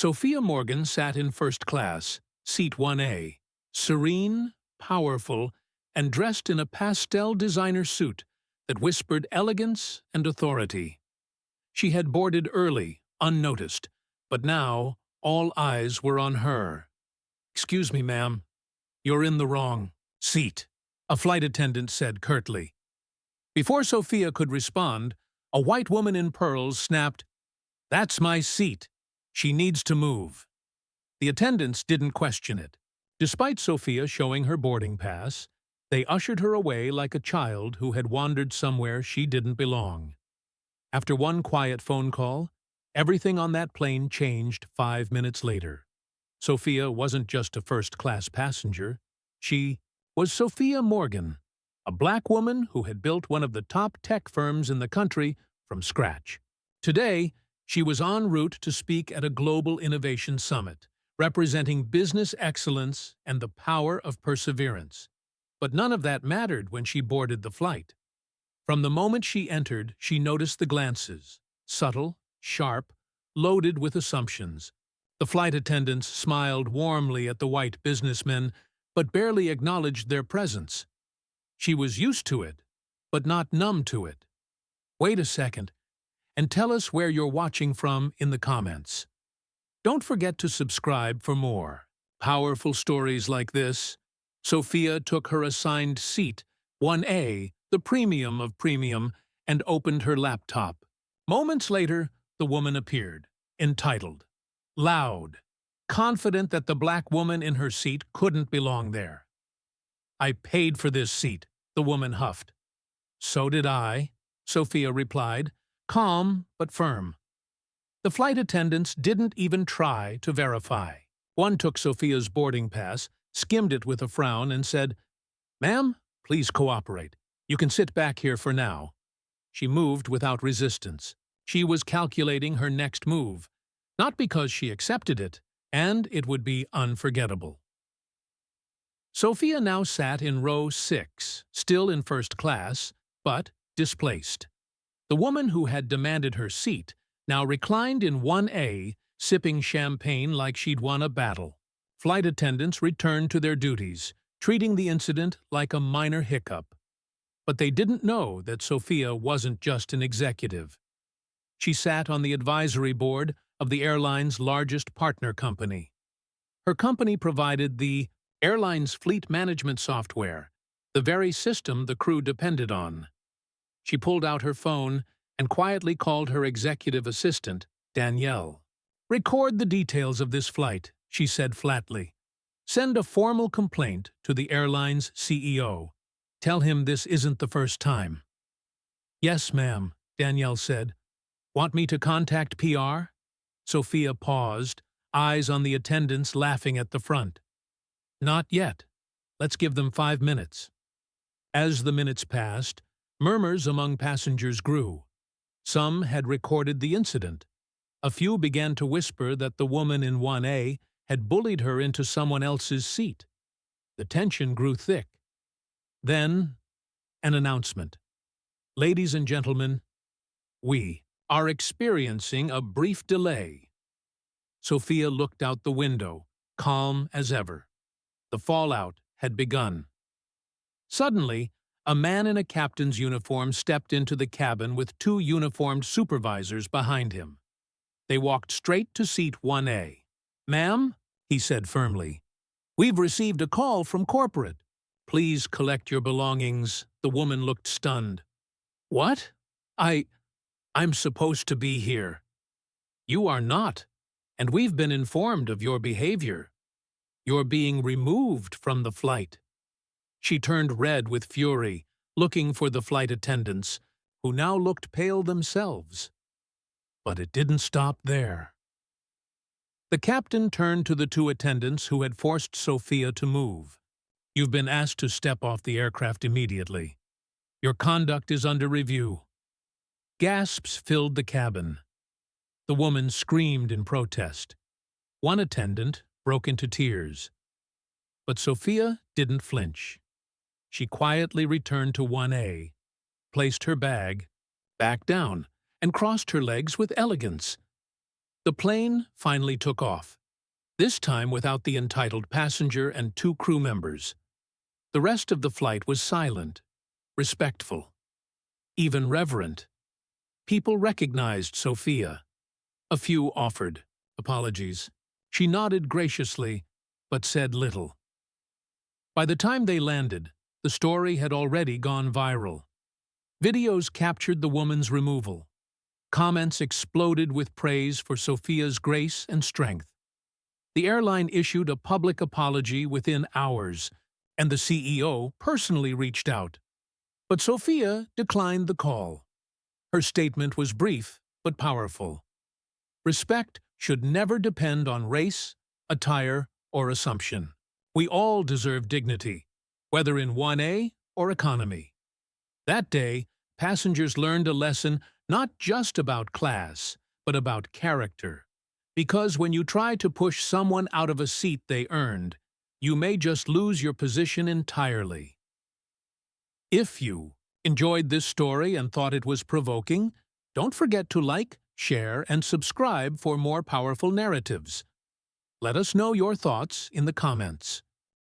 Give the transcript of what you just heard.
Sophia Morgan sat in first class, seat 1A, serene, powerful, and dressed in a pastel designer suit that whispered elegance and authority. She had boarded early, unnoticed, but now all eyes were on her. "Excuse me, ma'am. You're in the wrong seat," a flight attendant said curtly. Before Sophia could respond, a white woman in pearls snapped, "That's my seat. She needs to move." The attendants didn't question it. Despite Sophia showing her boarding pass, they ushered her away like a child who had wandered somewhere she didn't belong. After one quiet phone call, everything on that plane changed 5 minutes later. Sophia wasn't just a first-class passenger. She was Sophia Morgan, a black woman who had built one of the top tech firms in the country from scratch. Today, she was en route to speak at a global innovation summit, representing business excellence and the power of perseverance. But none of that mattered when she boarded the flight. From the moment she entered, she noticed the glances, subtle, sharp, loaded with assumptions. The flight attendants smiled warmly at the white businessmen, but barely acknowledged their presence. She was used to it, but not numb to it. Wait a second, and tell us where you're watching from in the comments. Don't forget to subscribe for more powerful stories like this. Sophia took her assigned seat, 1A, the premium of premium, and opened her laptop. Moments later, the woman appeared, entitled, loud, confident that the black woman in her seat couldn't belong there. "I paid for this seat," the woman huffed. "So did I," Sophia replied, calm but firm. The flight attendants didn't even try to verify. One took Sophia's boarding pass, skimmed it with a frown, and said, "Ma'am, please cooperate. You can sit back here for now." She moved without resistance. She was calculating her next move, not because she accepted it, and it would be unforgettable. Sophia now sat in row 6, still in first class, but displaced. The woman who had demanded her seat now reclined in 1A, sipping champagne like she'd won a battle. Flight attendants returned to their duties, treating the incident like a minor hiccup. But they didn't know that Sophia wasn't just an executive. She sat on the advisory board of the airline's largest partner company. Her company provided the airline's fleet management software, the very system the crew depended on. She pulled out her phone and quietly called her executive assistant, Danielle. "Record the details of this flight," she said flatly. "Send a formal complaint to the airline's CEO. Tell him this isn't the first time." "Yes, ma'am," Danielle said. "Want me to contact PR?" Sophia paused, eyes on the attendants laughing at the front. "Not yet. Let's give them 5 minutes." As the minutes passed, murmurs among passengers grew. Some had recorded the incident. A few began to whisper that the woman in 1A had bullied her into someone else's seat. The tension grew thick. Then, an announcement. "Ladies and gentlemen, we are experiencing a brief delay." Sophia looked out the window, calm as ever. The fallout had begun. Suddenly, a man in a captain's uniform stepped into the cabin with 2 uniformed supervisors behind him. They walked straight to seat 1A. "Ma'am," he said firmly, "we've received a call from corporate. Please collect your belongings." The woman looked stunned. "What? I'm supposed to be here." "You are not, and we've been informed of your behavior. You're being removed from the flight." She turned red with fury, looking for the flight attendants, who now looked pale themselves. But it didn't stop there. The captain turned to the 2 attendants who had forced Sophia to move. "You've been asked to step off the aircraft immediately. Your conduct is under review." Gasps filled the cabin. The woman screamed in protest. One attendant broke into tears. But Sophia didn't flinch. She quietly returned to 1A, placed her bag, backed down, and crossed her legs with elegance. The plane finally took off, this time without the entitled passenger and 2 crew members. The rest of the flight was silent, respectful, even reverent. People recognized Sophia. A few offered apologies. She nodded graciously, but said little. By the time they landed, the story had already gone viral. Videos captured the woman's removal. Comments exploded with praise for Sophia's grace and strength. The airline issued a public apology within hours, and the CEO personally reached out. But Sophia declined the call. Her statement was brief but powerful. Respect should never depend on race, attire, or assumption. We all deserve dignity, whether in 1A or economy. That day, passengers learned a lesson not just about class, but about character. Because when you try to push someone out of a seat they earned, you may just lose your position entirely. If you enjoyed this story and thought it was provoking, don't forget to like, share, and subscribe for more powerful narratives. Let us know your thoughts in the comments.